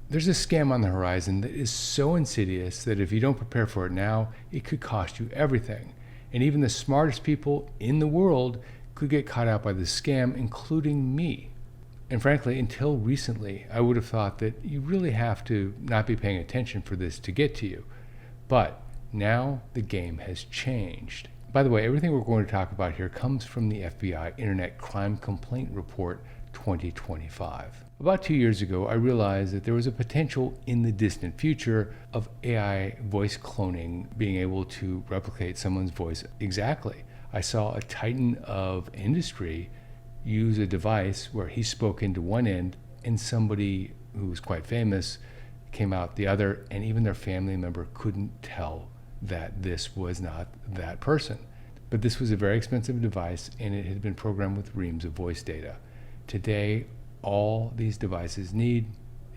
There's a scam on the horizon that is so insidious that if you don't prepare for it now, it could cost you everything. And even the smartest people in the world could get caught out by this scam, including me. And frankly, until recently, I would have thought that you really have to not be paying attention for this to get to you. But now the game has changed. By the way, everything we're going to talk about here comes from the FBI Internet Crime Complaint Report 2025. About 2 years ago, I realized that there was a potential in the distant future of AI voice cloning being able to replicate someone's voice exactly. I saw a titan of industry use a device where he spoke into one end and somebody who was quite famous came out the other, and even their family member couldn't tell that this was not that person. But this was a very expensive device, and it had been programmed with reams of voice data. Today, all these devices need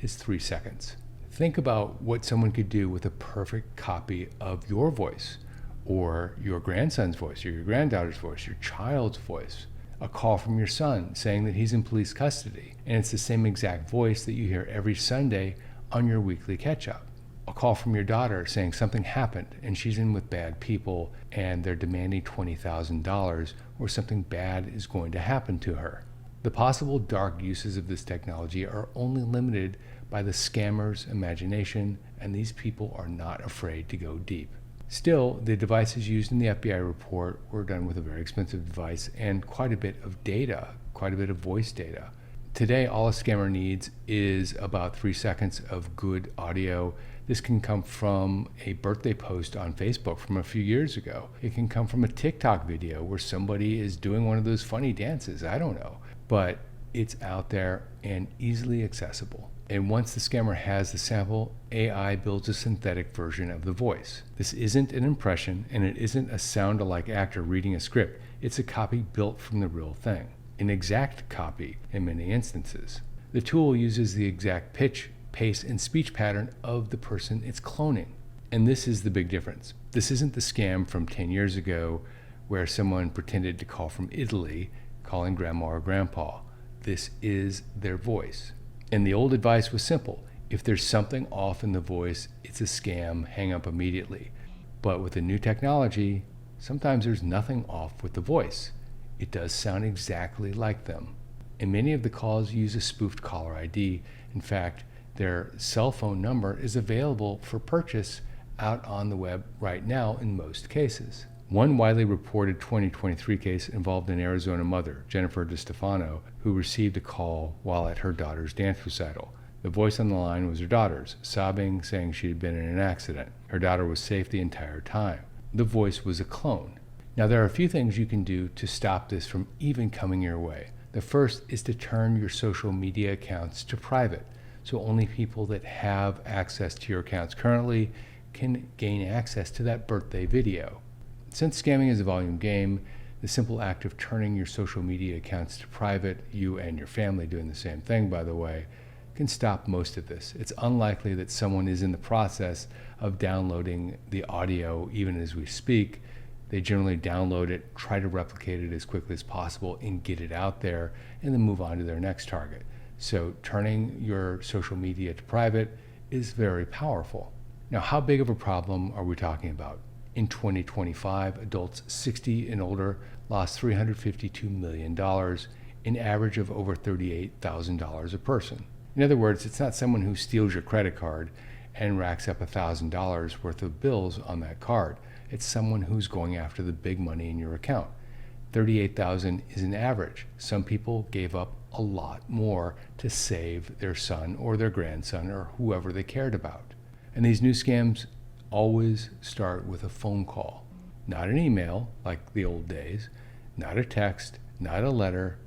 is 3 seconds. Think about what someone could do with a perfect copy of your voice, or your grandson's voice, or your granddaughter's voice, your child's voice. A call from your son saying that he's in police custody, and it's the same exact voice that you hear every Sunday on your weekly catch-up. A call from your daughter saying something happened and she's in with bad people and they're demanding $20,000 or something bad is going to happen to her. The possible dark uses of this technology are only limited by the scammer's imagination, and these people are not afraid to go deep. Still, the devices used in the FBI report were done with a very expensive device and quite a bit of data, quite a bit of voice data. Today, all a scammer needs is about 3 seconds of good audio. This can come from a birthday post on Facebook from a few years ago. It can come from a TikTok video where somebody is doing one of those funny dances. I don't know. But it's out there and easily accessible. And once the scammer has the sample, AI builds a synthetic version of the voice. This isn't an impression, and it isn't a sound-alike actor reading a script. It's a copy built from the real thing. An exact copy in many instances. The tool uses the exact pitch, pace, and speech pattern of the person it's cloning. And this is the big difference. This isn't the scam from 10 years ago where someone pretended to call from Italy, calling grandma or grandpa. This is their voice. And the old advice was simple. If there's something off in the voice, it's a scam, hang up immediately. But with the new technology, sometimes there's nothing off with the voice. It does sound exactly like them. And many of the calls use a spoofed caller ID. In fact, their cell phone number is available for purchase out on the web right now in most cases. One widely reported 2023 case involved an Arizona mother, Jennifer DeStefano, who received a call while at her daughter's dance recital. The voice on the line was her daughter's, sobbing, saying she had been in an accident. Her daughter was safe the entire time. The voice was a clone. Now, there are a few things you can do to stop this from even coming your way. The first is to turn your social media accounts to private, so only people that have access to your accounts currently can gain access to that birthday video. Since scamming is a volume game, the simple act of turning your social media accounts to private, you and your family doing the same thing, by the way, can stop most of this. It's unlikely that someone is in the process of downloading the audio even as we speak. They generally download it, try to replicate it as quickly as possible and get it out there, and then move on to their next target. So turning your social media to private is very powerful. Now, how big of a problem are we talking about? In 2025, adults 60 and older lost $352 million, an average of over $38,000 a person. In other words, it's not someone who steals your credit card and racks up $1,000 worth of bills on that card. It's someone who's going after the big money in your account. $38,000 is an average. Some people gave up a lot more to save their son or their grandson or whoever they cared about. And these new scams always start with a phone call, not an email like the old days, not a text, not a letter,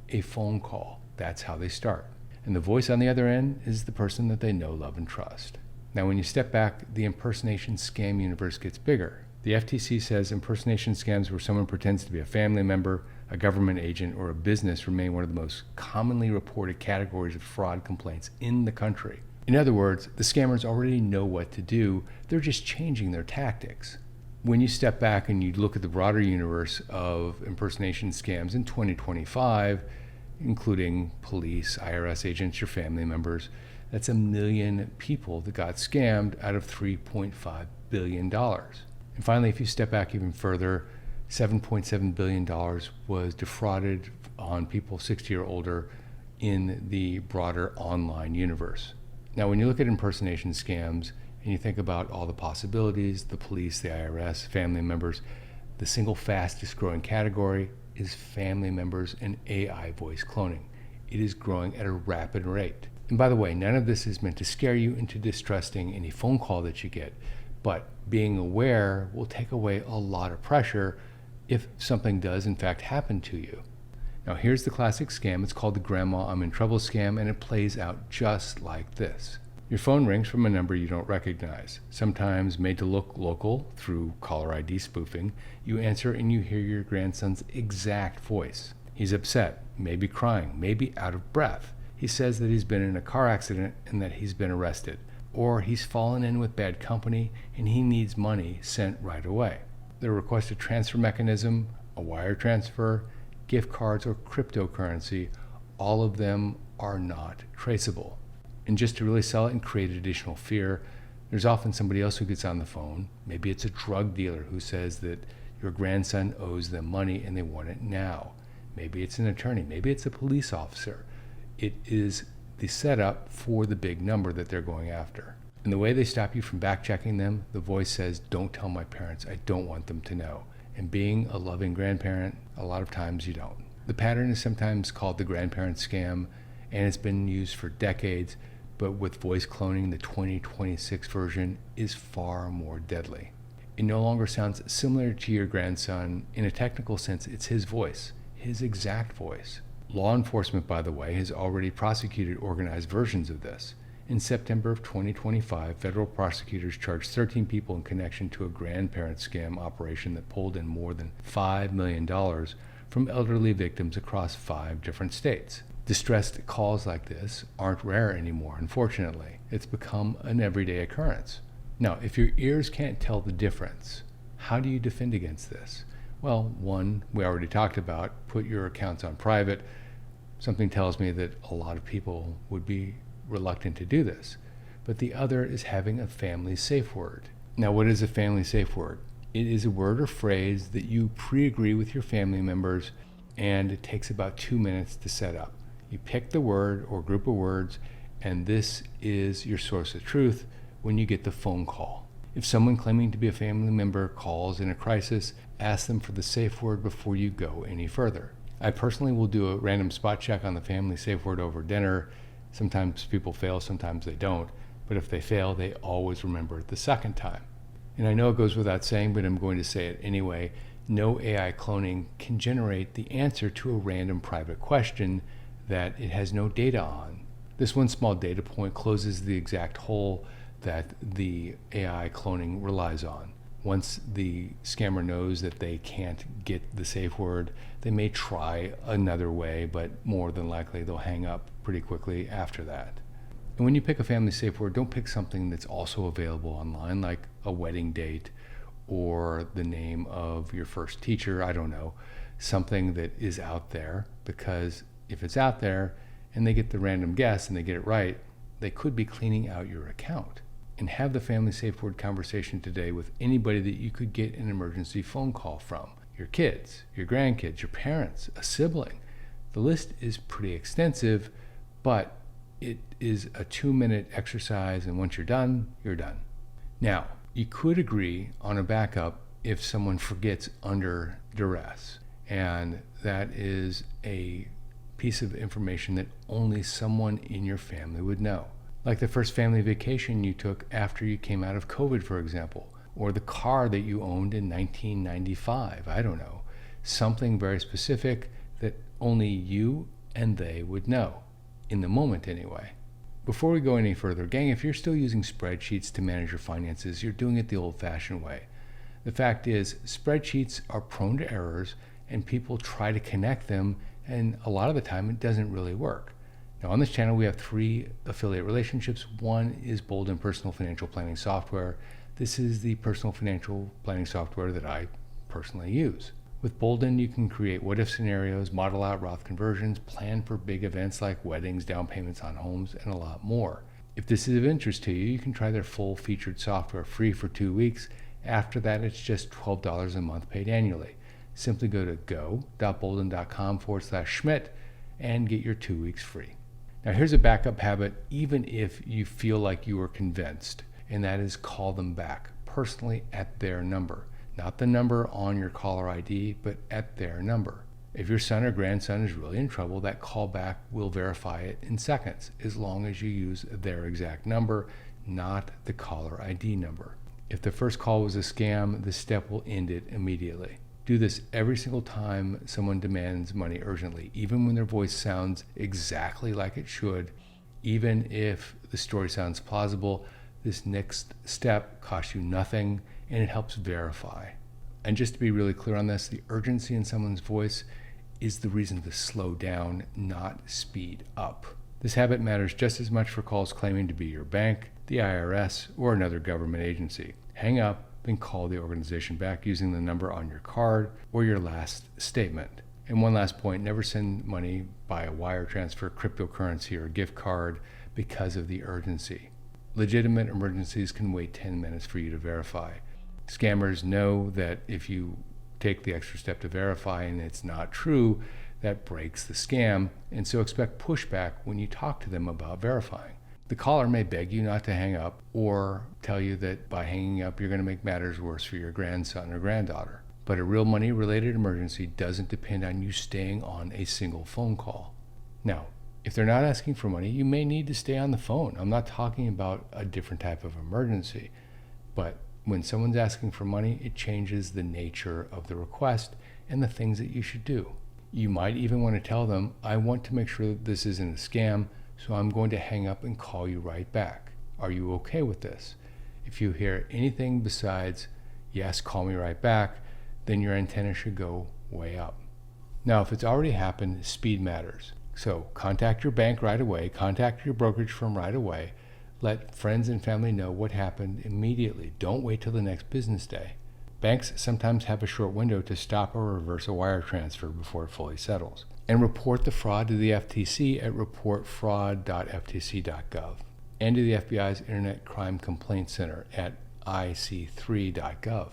a phone call. That's how they start. And the voice on the other end is the person that they know, love, and trust. Now, when you step back, the impersonation scam universe gets bigger. The FTC says impersonation scams where someone pretends to be a family member, a government agent, or a business remain one of the most commonly reported categories of fraud complaints in the country. In other words, the scammers already know what to do, they're just changing their tactics. When you step back and you look at the broader universe of impersonation scams in 2025, including police, IRS agents, your family members, That's 1 million people that got scammed out of $3.5 billion. And finally, if you step back even further, $7.7 billion was defrauded on people 60 or older in the broader online universe. Now, when you look at impersonation scams and you think about all the possibilities, the police, the IRS, family members, the single fastest growing category is family members and AI voice cloning. It is growing at a rapid rate. And by the way, none of this is meant to scare you into distrusting any phone call that you get, but being aware will take away a lot of pressure if something does in fact happen to you. Now here's the classic scam. It's called the Grandma I'm in Trouble scam, and it plays out just like this. Your phone rings from a number you don't recognize, sometimes made to look local through caller ID spoofing. You answer and you hear your grandson's exact voice. He's upset, maybe crying, maybe out of breath. He says that he's been in a car accident and that he's been arrested, or he's fallen in with bad company and he needs money sent right away. They'll request a transfer mechanism, a wire transfer, gift cards, or cryptocurrency. All of them are not traceable. And just to really sell it and create additional fear, there's often somebody else who gets on the phone. Maybe it's a drug dealer who says that your grandson owes them money and they want it now. Maybe it's an attorney. Maybe it's a police officer. It is the setup for the big number that they're going after. And the way they stop you from back-checking them, the voice says, "Don't tell my parents. I don't want them to know." And being a loving grandparent, a lot of times you don't. The pattern is sometimes called the grandparent scam, and it's been used for decades, but with voice cloning, the 2026 version is far more deadly. It no longer sounds similar to your grandson. In a technical sense, it's his voice, his exact voice. Law enforcement, by the way, has already prosecuted organized versions of this. In September of 2025, federal prosecutors charged 13 people in connection to a grandparent scam operation that pulled in more than $5 million from elderly victims across 5 different states. Distressed calls like this aren't rare anymore, unfortunately. It's become an everyday occurrence. Now, if your ears can't tell the difference, how do you defend against this? Well, one, we already talked about, put your accounts on private. Something tells me that a lot of people would be reluctant to do this. But the other is having a family safe word. Now, what is a family safe word? It is a word or phrase that you pre-agree with your family members, and it takes about 2 minutes to set up. You pick the word or group of words, and this is your source of truth when you get the phone call. If someone claiming to be a family member calls in a crisis, ask them for the safe word before you go any further. I personally will do a random spot check on the family safe word over dinner. Sometimes people fail, sometimes they don't. But if they fail, they always remember it the second time. And I know it goes without saying, but I'm going to say it anyway. No AI cloning can generate the answer to a random private question that it has no data on. This one small data point closes the exact hole that the AI cloning relies on. Once the scammer knows that they can't get the safe word, they may try another way, but more than likely they'll hang up pretty quickly after that. And when you pick a family safe word, don't pick something that's also available online, like a wedding date or the name of your first teacher. I don't know, something that is out there, because if it's out there and they get the random guess and they get it right, they could be cleaning out your account. And have the family safe word conversation today with anybody that you could get an emergency phone call from. Your kids, your grandkids, your parents, a sibling. The list is pretty extensive, but it is a 2-minute exercise, and once you're done, you're done. Now, you could agree on a backup if someone forgets under duress, and that is a piece of information that only someone in your family would know. Like the first family vacation you took after you came out of COVID, for example, or the car that you owned in 1995. I don't know. Something very specific that only you and they would know, in the moment anyway. Before we go any further, gang, if you're still using spreadsheets to manage your finances, you're doing it the old-fashioned way. The fact is, spreadsheets are prone to errors, and people try to connect them, and a lot of the time it doesn't really work. Now, on this channel, we have 3 affiliate relationships. One is Bolden Personal Financial Planning Software. This is the personal financial planning software that I personally use. With Bolden, you can create what-if scenarios, model out Roth conversions, plan for big events like weddings, down payments on homes, and a lot more. If this is of interest to you, you can try their full featured software free for 2 weeks. After that, it's just $12 a month paid annually. Simply go to go.bolden.com/Schmidt and get your 2 weeks free. Now here's a backup habit, even if you feel like you are convinced, and that is call them back personally at their number. Not the number on your caller ID, but at their number. If your son or grandson is really in trouble, that callback will verify it in seconds, as long as you use their exact number, not the caller ID number. If the first call was a scam, this step will end it immediately. Do this every single time someone demands money urgently, even when their voice sounds exactly like it should. Even if the story sounds plausible, this next step costs you nothing and it helps verify. And just to be really clear on this, the urgency in someone's voice is the reason to slow down, not speed up. This habit matters just as much for calls claiming to be your bank, the IRS, or another government agency. Hang up, then call the organization back using the number on your card or your last statement. And one last point, never send money by a wire transfer, cryptocurrency, or gift card because of the urgency. Legitimate emergencies can wait 10 minutes for you to verify. Scammers know that if you take the extra step to verify and it's not true, that breaks the scam, and so expect pushback when you talk to them about verifying. The caller may beg you not to hang up or tell you that by hanging up you're going to make matters worse for your grandson or granddaughter. But a real money-related emergency doesn't depend on you staying on a single phone call. Now, if they're not asking for money, you may need to stay on the phone. I'm not talking about a different type of emergency, but when someone's asking for money, it changes the nature of the request and the things that you should do. You might even want to tell them, I want to make sure that this isn't a scam, so I'm going to hang up and call you right back. Are you okay with this? If you hear anything besides, yes, call me right back, then your antenna should go way up. Now, if it's already happened, speed matters. So contact your bank right away, contact your brokerage firm right away. Let friends and family know what happened immediately. Don't wait till the next business day. Banks sometimes have a short window to stop or reverse a wire transfer before it fully settles. And report the fraud to the FTC at reportfraud.ftc.gov and to the FBI's Internet Crime Complaint Center at ic3.gov.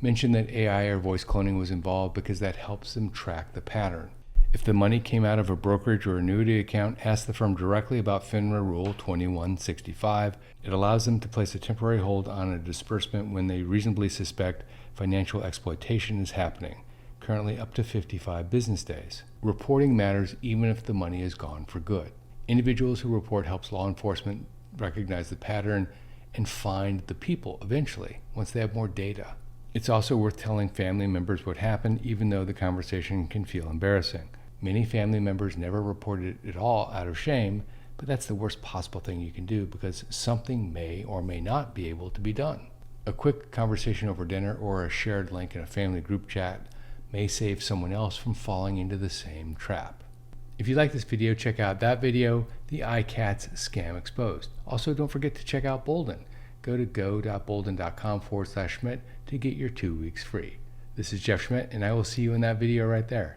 Mention that AI or voice cloning was involved because that helps them track the pattern. If the money came out of a brokerage or annuity account, ask the firm directly about FINRA Rule 2165. It allows them to place a temporary hold on a disbursement when they reasonably suspect financial exploitation is happening, currently up to 55 business days. Reporting matters even if the money is gone for good. Individuals who report helps law enforcement recognize the pattern and find the people eventually, once they have more data. It's also worth telling family members what happened, even though the conversation can feel embarrassing. Many family members never report it at all out of shame, but that's the worst possible thing you can do because something may or may not be able to be done. A quick conversation over dinner or a shared link in a family group chat may save someone else from falling into the same trap. If you like this video, check out that video, The iCats Scam Exposed. Also, don't forget to check out Bolden. Go to go.bolden.com/Schmidt to get your 2 weeks free. This is Jeff Schmidt, and I will see you in that video right there.